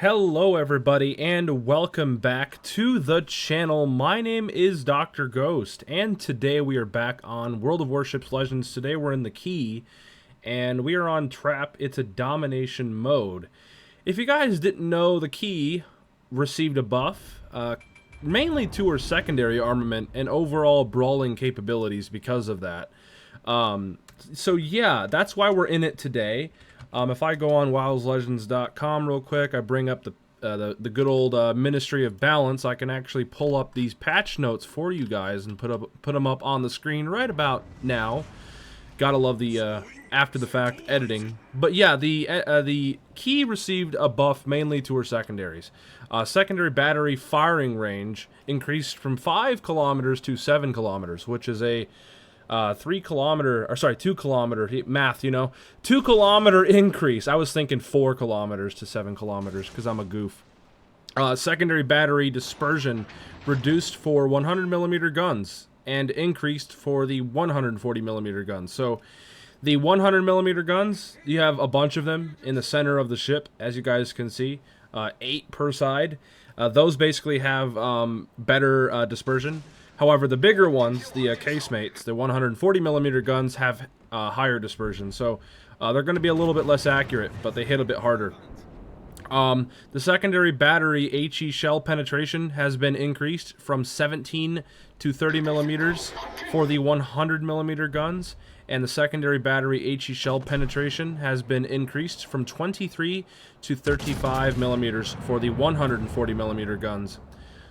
Hello everybody and welcome back to the channel. My name is Dr. Ghost and today we are back on World of Warships Legends. Today we're in the KII and we are on Trap. It's a domination mode. If you guys didn't know, the KII received a buff, mainly to her secondary armament and overall brawling capabilities because of that. So yeah, that's why we're in it today. If I go on wowslegends.com real quick, I bring up the good old Ministry of Balance. I can actually pull up these patch notes for you guys and put them up on the screen right about now. Gotta love the after the fact editing. But yeah, the KII received a buff mainly to her secondaries. Secondary battery firing range increased from 5 kilometers to 7 kilometers, which is a 2 kilometer math, 2 kilometer increase. I was thinking 4 kilometers to 7 kilometers because I'm a goof. Secondary battery dispersion reduced for 100 millimeter guns and increased for the 140 millimeter guns. So the 100 millimeter guns, you have a bunch of them in the center of the ship, as you guys can see, 8 per side. Those basically have better dispersion. However, the bigger ones, the casemates, the 140 millimeter guns, have higher dispersion, so they're going to be a little bit less accurate, but they hit a bit harder. The secondary battery HE shell penetration has been increased from 17 to 30 millimeters for the 100 millimeter guns, and the secondary battery HE shell penetration has been increased from 23 to 35 millimeters for the 140 millimeter guns.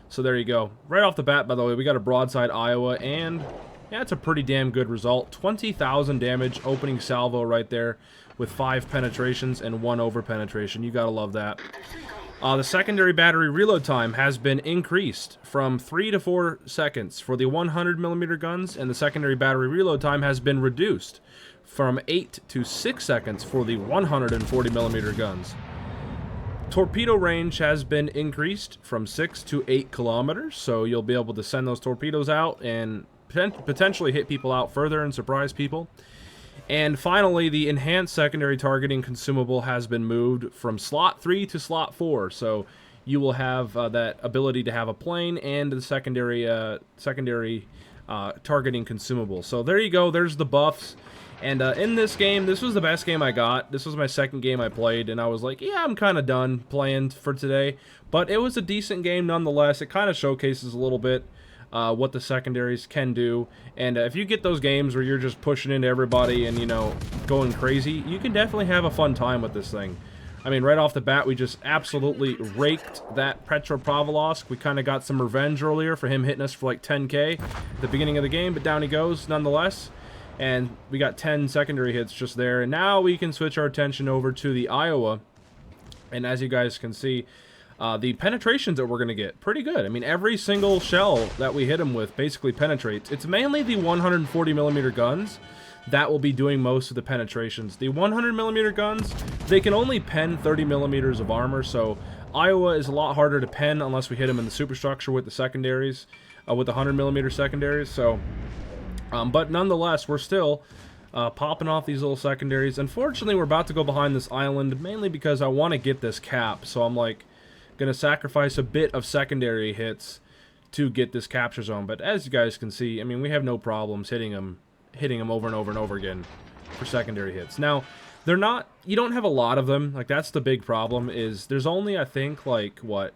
So there you go. Right off the bat, by the way, we got a broadside Iowa, and yeah, it's a pretty damn good result. 20,000 damage opening salvo right there with 5 penetrations and 1 over penetration. You gotta love that. The secondary battery reload time has been increased from 3 to 4 seconds for the 100 millimeter guns, and the secondary battery reload time has been reduced from 8 to 6 seconds for the 140 millimeter guns. Torpedo range has been increased from 6 to 8 kilometers, so you'll be able to send those torpedoes out and potentially hit people out further and surprise people. And finally, the enhanced secondary targeting consumable has been moved from slot 3 to slot 4, so you will have that ability to have a plane and the secondary targeting consumable. So there you go, there's the buffs. And in this game, this was the best game I got. This was my second game I played, and I was like, yeah, I'm kind of done playing for today. But it was a decent game nonetheless. It kind of showcases a little bit what the secondaries can do. And if you get those games where you're just pushing into everybody and, going crazy, you can definitely have a fun time with this thing. I mean, right off the bat, we just absolutely raked that Petropavlovsk. We kind of got some revenge earlier for him hitting us for like 10k at the beginning of the game, but down he goes nonetheless. And we got 10 secondary hits just there. And now we can switch our attention over to the Iowa. And as you guys can see, the penetrations that we're going to get, pretty good. I mean, every single shell that we hit them with basically penetrates. It's mainly the 140 millimeter guns that will be doing most of the penetrations. The 100 millimeter guns, they can only pen 30 millimeters of armor. So Iowa is a lot harder to pen unless we hit them in the superstructure with the secondaries, with the 100 millimeter secondaries. So... but nonetheless, we're still popping off these little secondaries. Unfortunately, we're about to go behind this island, mainly because I want to get this cap. So I'm like, going to sacrifice a bit of secondary hits to get this capture zone. But as you guys can see, I mean, we have no problems hitting them over and over and over again for secondary hits. Now, they're not, you don't have a lot of them. Like, that's the big problem, is there's only, I think, like, what,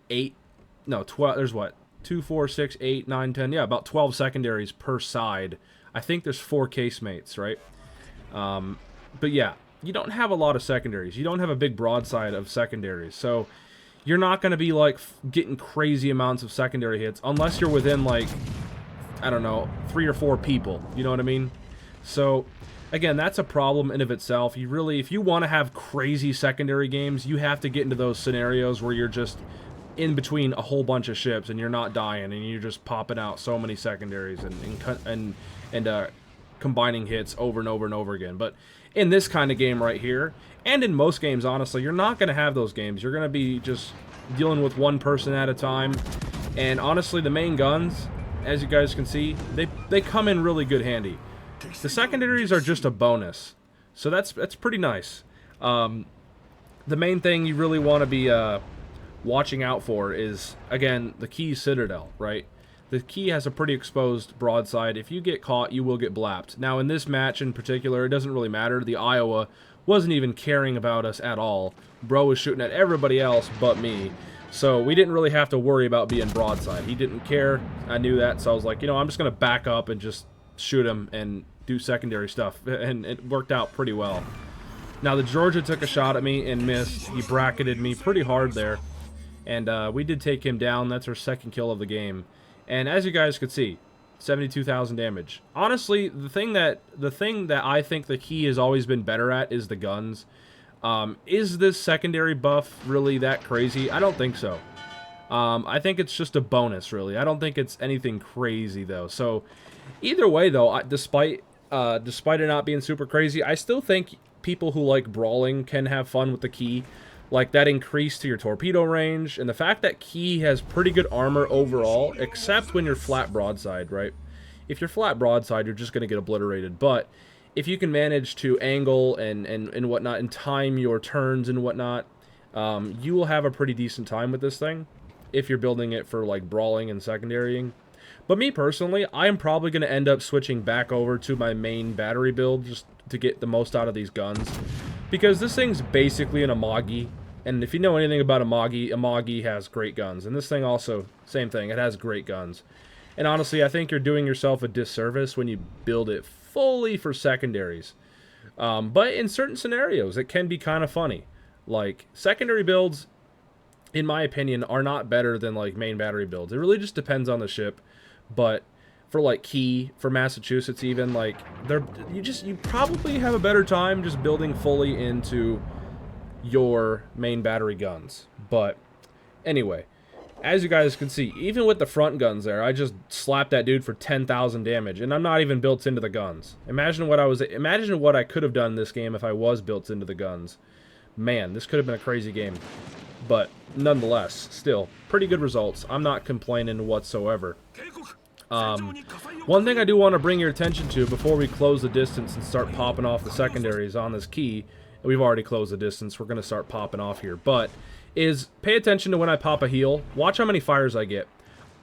12, there's what? 2, 4, 6, 8, 9, 10, yeah, about 12 secondaries per side. I think there's 4 casemates, right? But yeah, you don't have a lot of secondaries. You don't have a big broadside of secondaries. So you're not going to be, like, getting crazy amounts of secondary hits unless you're within, like, I don't know, 3 or 4 people. You know what I mean? So, again, that's a problem in of itself. You really, if you want to have crazy secondary games, you have to get into those scenarios where you're just in between a whole bunch of ships and you're not dying and you're just popping out so many secondaries and combining hits over and over and over again. But in this kind of game right here, and in most games, honestly, you're not going to have those games. You're going to be just dealing with one person at a time. And honestly, the main guns, as you guys can see, they come in really good handy. The secondaries are just a bonus, so that's pretty nice. the main thing you really want to be watching out for is, again, the KII Citadel, right? The KII has a pretty exposed broadside. If you get caught, you will get blapped. Now, in this match in particular, it doesn't really matter. The Iowa wasn't even caring about us at all. Bro was shooting at everybody else but me. So we didn't really have to worry about being broadside. He didn't care. I knew that, so I was like, you know, I'm just going to back up and just shoot him and do secondary stuff. And it worked out pretty well. Now, the Georgia took a shot at me and missed. He bracketed me pretty hard there. And we did take him down. That's our second kill of the game. And as you guys could see, 72,000 damage. Honestly, the thing that I think the KII has always been better at is the guns. Is this secondary buff really that crazy? I don't think so. I think it's just a bonus, really. I don't think it's anything crazy, though. So, either way, though, despite it not being super crazy, I still think people who like brawling can have fun with the KII. Like, that increase to your torpedo range, and the fact that KII has pretty good armor overall, except when you're flat broadside, right? If you're flat broadside, you're just going to get obliterated, but if you can manage to angle and whatnot, and time your turns and whatnot, you will have a pretty decent time with this thing, if you're building it for, like, brawling and secondarying. But me, personally, I am probably going to end up switching back over to my main battery build, just to get the most out of these guns, because this thing's basically an Amagi. And if you know anything about Amagi has great guns. And this thing also, same thing, it has great guns. And honestly, I think you're doing yourself a disservice when you build it fully for secondaries. But in certain scenarios, it can be kind of funny. Like, secondary builds, in my opinion, are not better than, like, main battery builds. It really just depends on the ship. But for, like, KII, for Massachusetts even, like, you probably have a better time just building fully into your main battery guns. But anyway, as you guys can see, even with the front guns there, I just slapped that dude for 10,000 damage, and I'm not even built into the guns. Imagine what I could have done this game if I was built into the guns. Man, this could have been a crazy game. But nonetheless, still pretty good results. I'm not complaining whatsoever. One thing I do want to bring your attention to before we close the distance and start popping off the secondaries on this KII, we've already closed the distance, we're going to start popping off here, but is pay attention to when I pop a heal. Watch how many fires I get.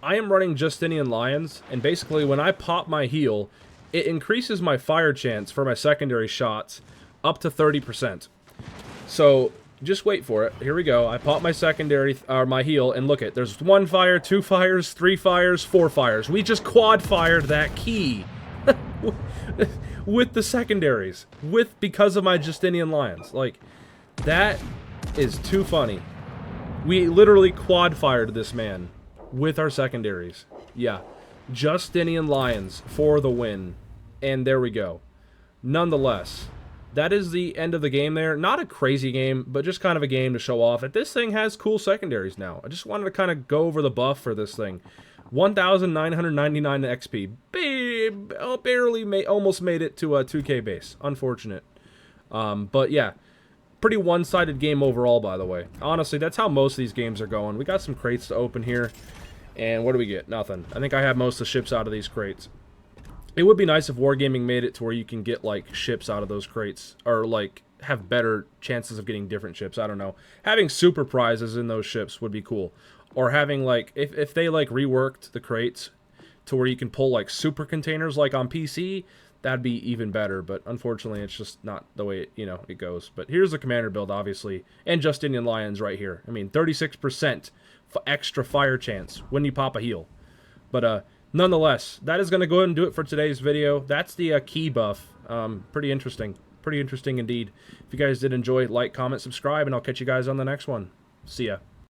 I am running Justinian Lions, and basically when I pop my heal, it increases my fire chance for my secondary shots up to 30%. So just wait for it. Here we go. I pop my my heal, and look it. There's 1 fire, 2 fires, 3 fires, 4 fires. We just quad fired that KII. With the secondaries, because of my Justinian Lions. Like, that is too funny. We literally quad fired this man with our secondaries. Yeah, Justinian Lions for the win. And there we go. Nonetheless, that is the end of the game there. Not a crazy game, but just kind of a game to show off that this thing has cool secondaries now. I just wanted to kind of go over the buff for this thing. 1,999 XP. Barely almost made it to a 2K base. Unfortunate. But yeah, pretty one-sided game overall, by the way. Honestly, that's how most of these games are going. We got some crates to open here. And what do we get? Nothing. I think I have most of the ships out of these crates. It would be nice if Wargaming made it to where you can get, like, ships out of those crates. Or, like, have better chances of getting different ships. I don't know. Having super prizes in those ships would be cool. Or having, like, if they, like, reworked the crates to where you can pull, like, super containers, like on PC, that'd be even better. But unfortunately, it's just not the way it goes. But here's the commander build, obviously. And Justinian Lions right here. I mean, 36% extra fire chance when you pop a heal. But, nonetheless, that is going to go ahead and do it for today's video. That's the KII buff. Pretty interesting. Pretty interesting indeed. If you guys did enjoy, like, comment, subscribe, and I'll catch you guys on the next one. See ya.